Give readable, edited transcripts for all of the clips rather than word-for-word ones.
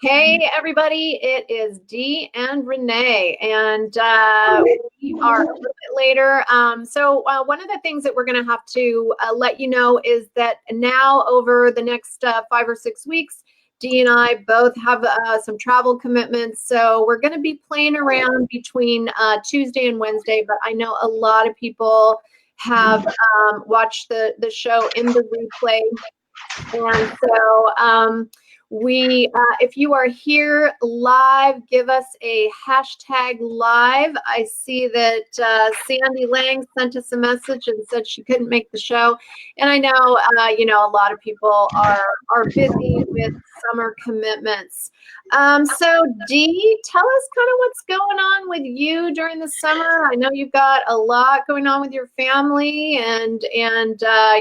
Hey everybody, it is Dee and Renee, and we are a little bit later. So one of the things that we're going to have to let you know is that now over the next 5 or 6 weeks, Dee and I both have some travel commitments. So we're going to be playing around between Tuesday and Wednesday, but I know a lot of people have watched the show in the replay. And so if you are here live, give us a hashtag live. I see that Sandy Lang sent us a message and said she couldn't make the show. And I know, a lot of people are busy with summer commitments. So Dee, tell us kind of what's going on with you during the summer. I know you've got a lot going on with your family, and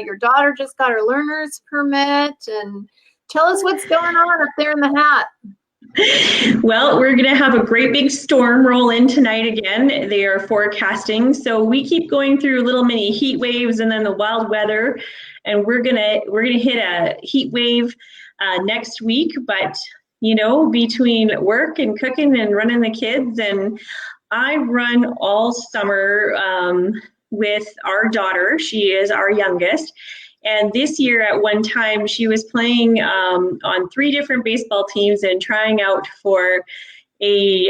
your daughter just got her learner's permit. And tell us what's going on up there in the hat. Well, we're going to have a great big storm roll in tonight again. They are forecasting. So we keep going through little mini heat waves and then the wild weather. And we're going to hit a heat wave next week. But, between work and cooking and running the kids, and I run all summer with our daughter. She is our youngest. And this year at one time, she was playing on 3 different baseball teams and trying out for a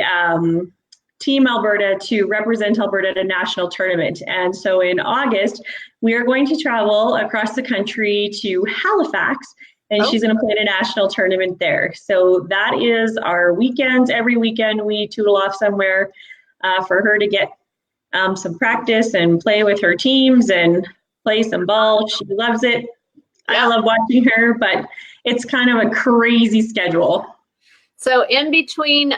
Team Alberta to represent Alberta at a national tournament. And so in August, we are going to travel across the country to Halifax, and she's going to play in a national tournament there. So that is our weekends. Every weekend we tootle off somewhere for her to get some practice and play with her teams and play some ball. She loves it. I love watching her, but it's kind of a crazy schedule. So in between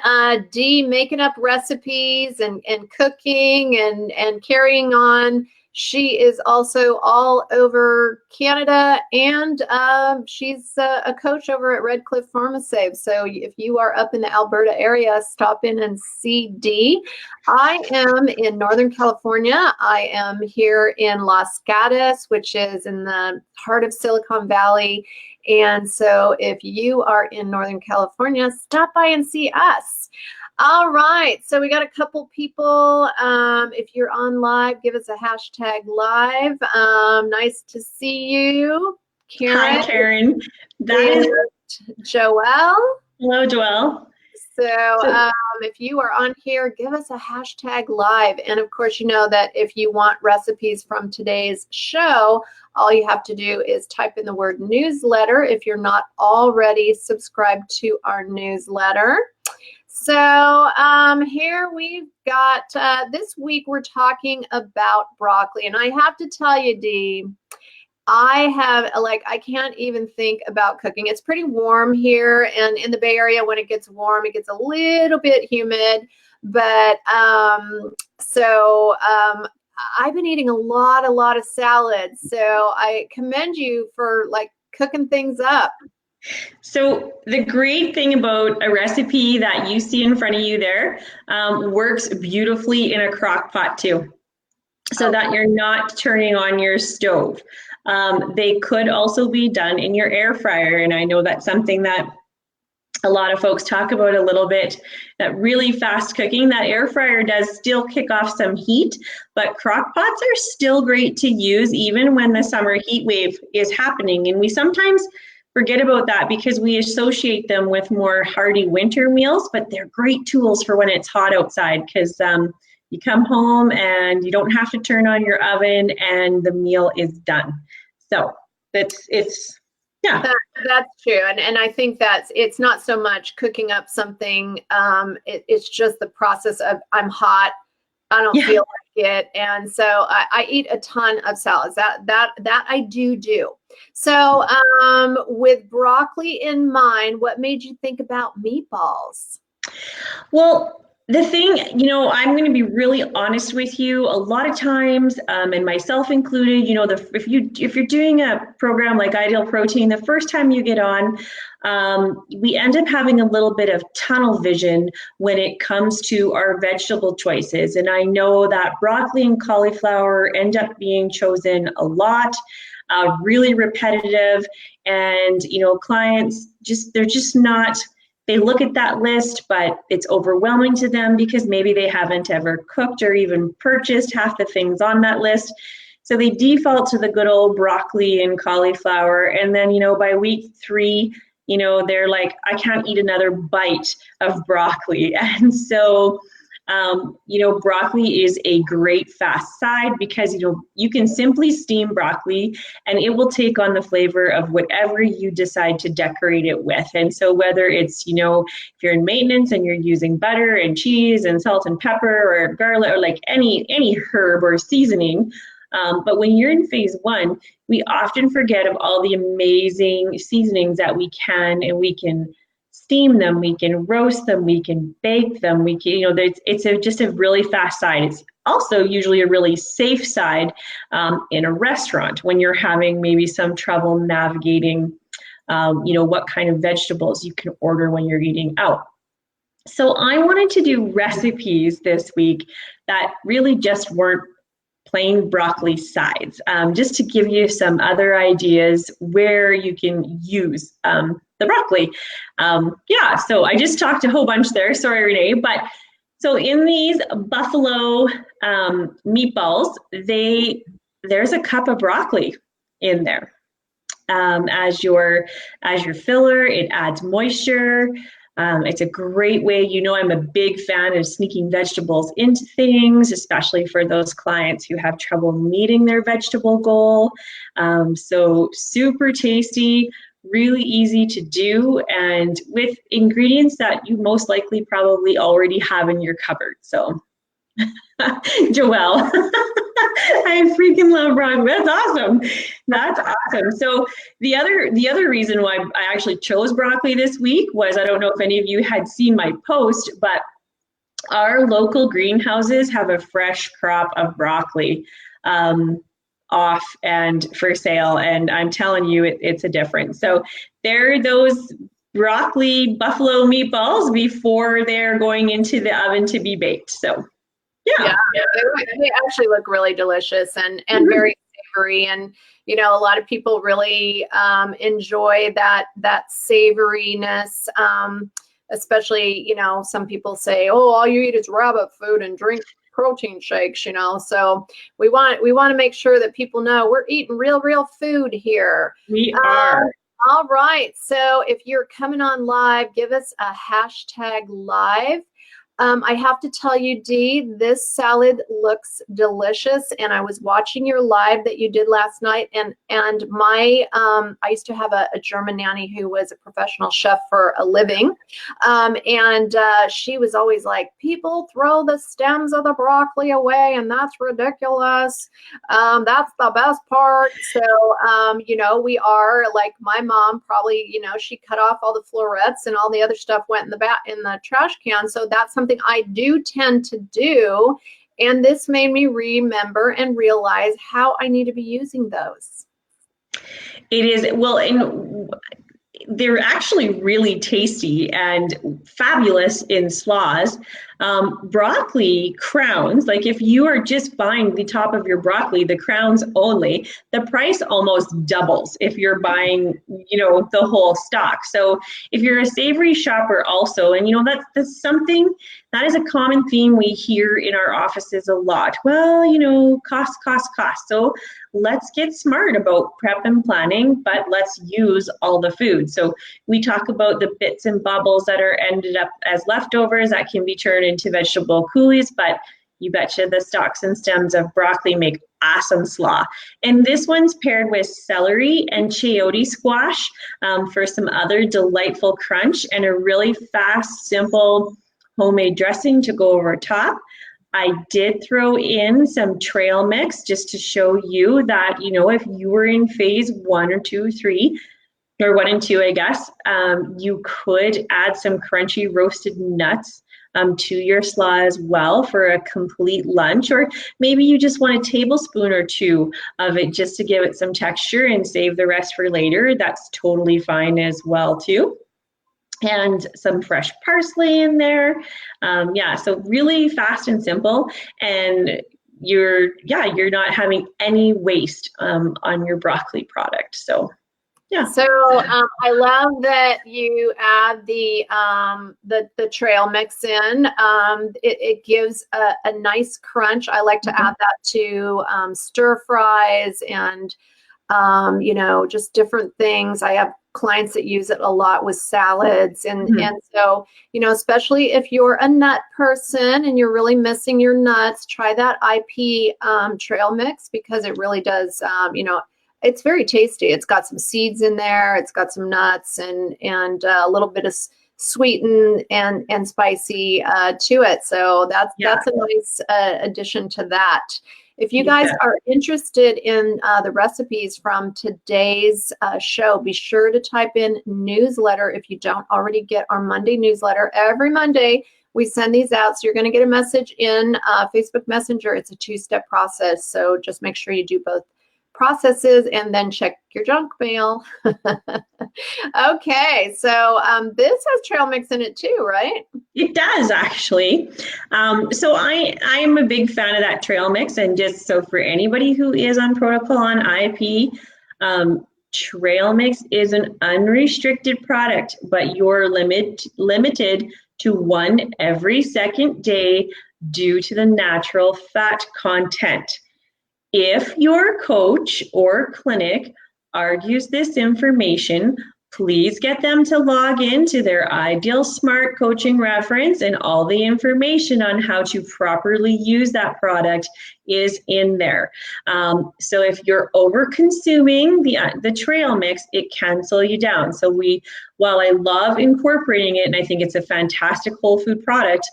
Dee making up recipes and cooking and carrying on, she is also all over Canada, and she's a coach over at Red Cliff Pharmasave. So if you are up in the Alberta area, stop in and see Dee. I am in Northern California. I am here in Los Gatos, which is in the heart of Silicon Valley. And so if you are in Northern California, stop by and see us. All right, so we got a couple people. If you're on live, give us a hashtag live. Nice to see you, Karen. Hi, Karen. Joelle. Hello, Joelle. So if you are on here, give us a hashtag live. And of course, you know that if you want recipes from today's show, all you have to do is type in the word newsletter if you're not already subscribed to our newsletter. So here we've got, this week we're talking about broccoli. And I have to tell you, Dee, I can't even think about cooking. It's pretty warm here, and in the Bay Area, when it gets warm, it gets a little bit humid. But I've been eating a lot of salads. So I commend you for cooking things up. So the great thing about a recipe that you see in front of you there works beautifully in a crock pot too, so that you're not turning on your stove. They could also be done in your air fryer, and I know that's something that a lot of folks talk about a little bit, that really fast cooking. That air fryer does still kick off some heat, but crock pots are still great to use even when the summer heat wave is happening. And we sometimes forget about that because we associate them with more hearty winter meals, but they're great tools for when it's hot outside, because you come home and you don't have to turn on your oven and the meal is done. So that's true. And I think it's not so much cooking up something. It's just the process of I'm hot, I don't feel like it. And so I eat a ton of salads. That I do. So with broccoli in mind, what made you think about meatballs? Well, the thing, I'm going to be really honest with you. A lot of times, and myself included, if you're doing a program like Ideal Protein, the first time you get on, we end up having a little bit of tunnel vision when it comes to our vegetable choices. And I know that broccoli and cauliflower end up being chosen a lot. really repetitive, and clients they're just not. They look at that list, but it's overwhelming to them because maybe they haven't ever cooked or even purchased half the things on that list. So they default to the good old broccoli and cauliflower. And then, by week 3, they're like, I can't eat another bite of broccoli. And so, broccoli is a great fast side because, you can simply steam broccoli and it will take on the flavor of whatever you decide to decorate it with. And so whether it's, if you're in maintenance and you're using butter and cheese and salt and pepper or garlic or like any herb or seasoning, but when you're in phase 1, we often forget of all the amazing seasonings that we can steam them, we can roast them, we can bake them, we can, it's just a really fast side. It's also usually a really safe side in a restaurant when you're having maybe some trouble navigating, what kind of vegetables you can order when you're eating out. So I wanted to do recipes this week that really just weren't plain broccoli sides, just to give you some other ideas where you can use the broccoli. So I just talked a whole bunch there. Sorry, Renee. But so in these buffalo meatballs, there's a cup of broccoli in there as your filler. It adds moisture. It's a great way, I'm a big fan of sneaking vegetables into things, especially for those clients who have trouble meeting their vegetable goal. So super tasty, really easy to do, and with ingredients that you most likely probably already have in your cupboard. So Joelle, I freaking love broccoli. That's awesome. That's awesome. So the other reason why I actually chose broccoli this week was, I don't know if any of you had seen my post, but our local greenhouses have a fresh crop of broccoli off and for sale, and I'm telling you, it's a difference. So they're those broccoli buffalo meatballs before they're going into the oven to be baked. So yeah, they actually look really delicious and very savory, and a lot of people really enjoy that savoriness, especially some people say, oh, all you eat is rabbit food and drink protein shakes, so we want to make sure that people know we're eating real food here. We are. All right, so if you're coming on live, give us a hashtag live. I have to tell you, Dee, this salad looks delicious, and I was watching your live that you did last night, and my I used to have a German nanny who was a professional chef for a living, and she was always like, people throw the stems of the broccoli away, and that's ridiculous. That's the best part. So we are like, my mom probably, she cut off all the florets and all the other stuff went in the trash can. So that's something I do tend to do, and this made me remember and realize how I need to be using those. It is, well, and they're actually really tasty and fabulous in slaws. Broccoli crowns, like if you are just buying the top of your broccoli, the crowns only, the price almost doubles if you're buying, the whole stock. So if you're a savory shopper also, and that's something that is a common theme we hear in our offices a lot. Well, cost. So let's get smart about prep and planning, but let's use all the food. So we talk about the bits and bubbles that are ended up as leftovers that can be turned into vegetable coulis, but you betcha the stalks and stems of broccoli make awesome slaw. And this one's paired with celery and chayote squash for some other delightful crunch and a really fast, simple homemade dressing to go over top. I did throw in some trail mix just to show you that, if you were in phase 1 or 2, 3, or 1 and 2, I guess, you could add some crunchy roasted nuts to your slaw as well for a complete lunch, or maybe you just want a tablespoon or 2 of it just to give it some texture and save the rest for later. That's totally fine as well too. And some fresh parsley in there. So really fast and simple. And you're not having any waste on your broccoli product. So yeah. So I love that you add the trail mix in. It gives a nice crunch. I like to add that to stir fries and just different things. I have clients that use it a lot with salads, and so especially if you're a nut person and you're really missing your nuts, try that IP trail mix, because it really does. It's very tasty. It's got some seeds in there. It's got some nuts and a little bit of sweet and spicy to it. So that's a nice addition to that. If you guys are interested in the recipes from today's show, be sure to type in newsletter if you don't already get our Monday newsletter. Every Monday, we send these out. So you're going to get a message in Facebook Messenger. It's a 2-step process. So just make sure you do both processes and then check your junk mail. Okay, so this has trail mix in it too, right? It does, actually. So I am a big fan of that trail mix, and just so for anybody who is on protocol on IP, trail mix is an unrestricted product, but you're limited to 1 every second day due to the natural fat content. If your coach or clinic argues this information, please get them to log into their Ideal Smart Coaching reference, and all the information on how to properly use that product is in there. So if you're over consuming the trail mix, it can slow you down. So while I love incorporating it, and I think it's a fantastic whole food product,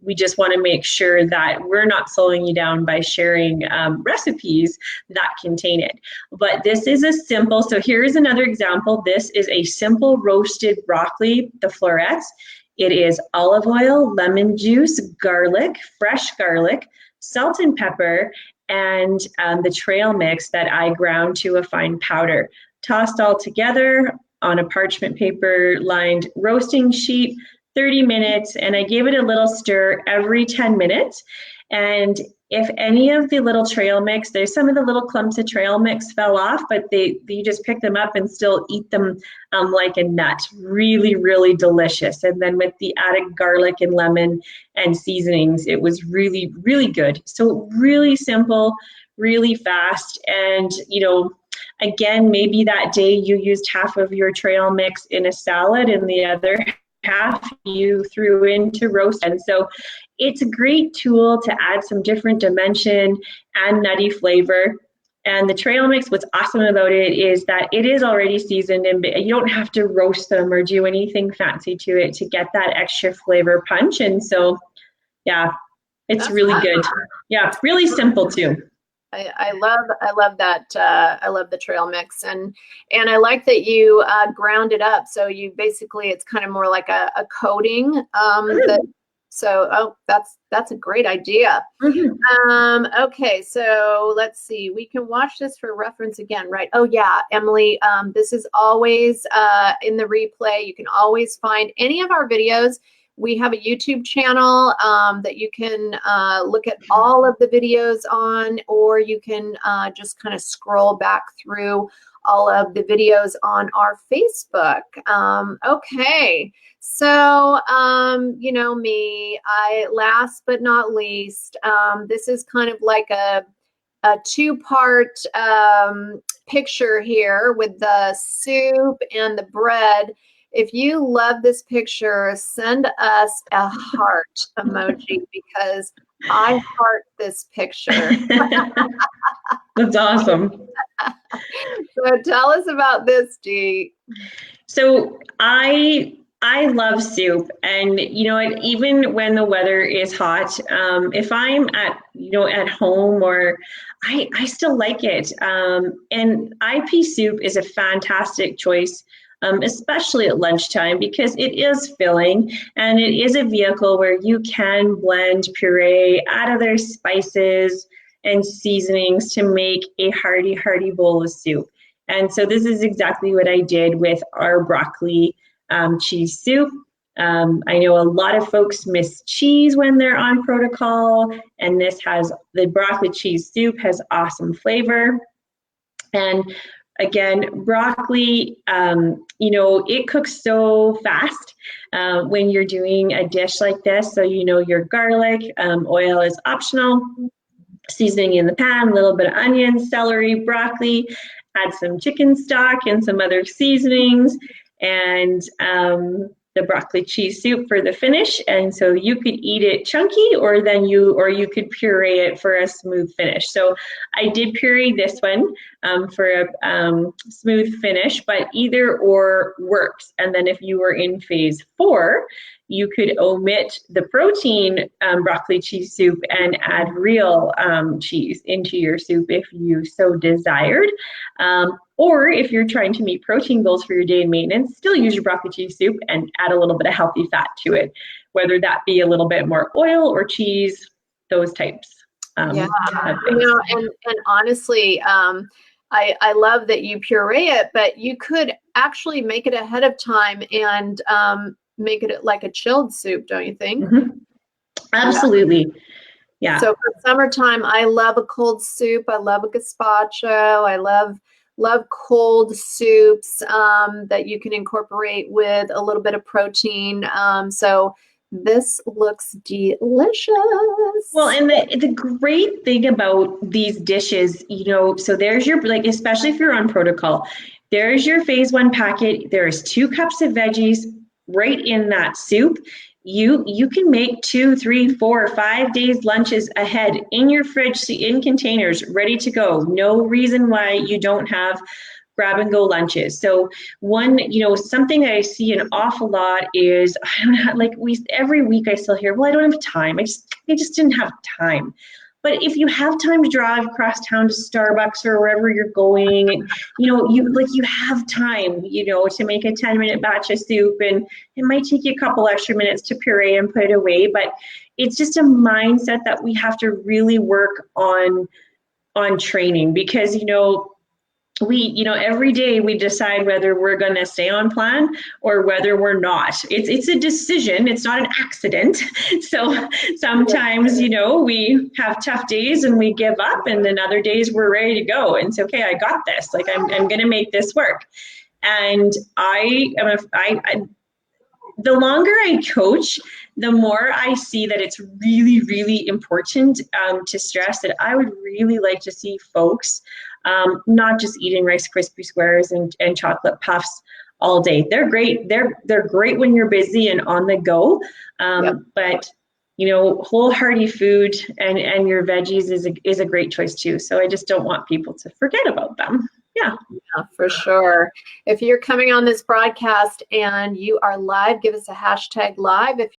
we just want to make sure that we're not slowing you down by sharing recipes that contain it. But this is a simple, so here's another example. This is a simple roasted broccoli, the florets. It is olive oil, lemon juice, garlic, fresh garlic, salt and pepper, and the trail mix that I ground to a fine powder. Tossed all together on a parchment paper lined roasting sheet, 30 minutes, and I gave it a little stir every 10 minutes. And if any of the little trail mix, there's some of the little clumps of trail mix fell off, but you just pick them up and still eat them like a nut. Really, really delicious. And then with the added garlic and lemon and seasonings, it was really, really good. So really simple, really fast. And, again, maybe that day you used half of your trail mix in a salad and the other half you threw into roast. And so it's a great tool to add some different dimension and nutty flavor. And the trail mix, what's awesome about it is that it is already seasoned, and you don't have to roast them or do anything fancy to it to get that extra flavor punch. And so, yeah, it's really good. Yeah, really simple too. I love that. I love the trail mix, and I like that you ground it up. So you basically, it's kind of more like a coating. That's a great idea. Okay, so let's see. We can watch this for reference again, right? Oh yeah, Emily. This is always in the replay. You can always find any of our videos. We have a YouTube channel that you can look at all of the videos on, or you can just kind of scroll back through all of the videos on our Facebook. Okay, so me, last but not least, this is kind of like a 2-part picture here with the soup and the bread. If you love this picture, send us a heart emoji, because I heart this picture. That's awesome. So tell us about this, Dee. So I love soup, and even when the weather is hot, if I'm at home, or I still like it. And IP soup is a fantastic choice. Especially at lunchtime, because it is filling, and it is a vehicle where you can blend puree, add other spices and seasonings to make a hearty bowl of soup. And so this is exactly what I did with our broccoli cheese soup. I know a lot of folks miss cheese when they're on protocol, and the broccoli cheese soup has awesome flavor. And again, broccoli, it cooks so fast when you're doing a dish like this. So, your garlic, oil is optional, seasoning in the pan, a little bit of onion, celery, broccoli, add some chicken stock and some other seasonings, and the broccoli cheese soup for the finish. And so you could eat it chunky, or you could puree it for a smooth finish. So I did puree this one for a smooth finish, but either or works. And then if you were in phase 4, you could omit the protein broccoli cheese soup and add real cheese into your soup if you so desired. Or if you're trying to meet protein goals for your day in maintenance, still use your broccoli cheese soup and add a little bit of healthy fat to it, whether that be a little bit more oil or cheese, those types. Of things. And honestly, I love that you puree it, but you could actually make it ahead of time and make it like a chilled soup, don't you think? Mm-hmm. Absolutely. Yeah. So for summertime, I love a cold soup. I love a gazpacho. I love cold soups that you can incorporate with a little bit of protein. So this looks delicious. Well, and the great thing about these dishes, so there's your, especially if you're on protocol, there's your phase 1 packet. There's 2 cups of veggies right in that soup. You can make 2, 3, 4, 5 days lunches ahead in your fridge, in containers, ready to go. No reason why you don't have grab and go lunches. So something that I see an awful lot is, every week I still hear, well, I don't have time. I just didn't have time. But if you have time to drive across town to Starbucks or wherever you're going, you have time, to make a 10-minute batch of soup, and it might take you a couple extra minutes to puree and put it away. But it's just a mindset that we have to really work on training, because, every day we decide whether we're going to stay on plan or whether we're not. It's a decision. It's not an accident. So sometimes, we have tough days and we give up, and then other days we're ready to go and say, okay, I got this. I'm going to make this work. And the longer I coach, the more I see that it's really, really important to stress that I would really like to see folks not just eating Rice Krispie squares and chocolate puffs all day. They're great. They're great when you're busy and on the go. But whole hearty food and your veggies is a great choice too. So I just don't want people to forget about them. Yeah, for sure. If you're coming on this broadcast and you are live, give us a hashtag live. If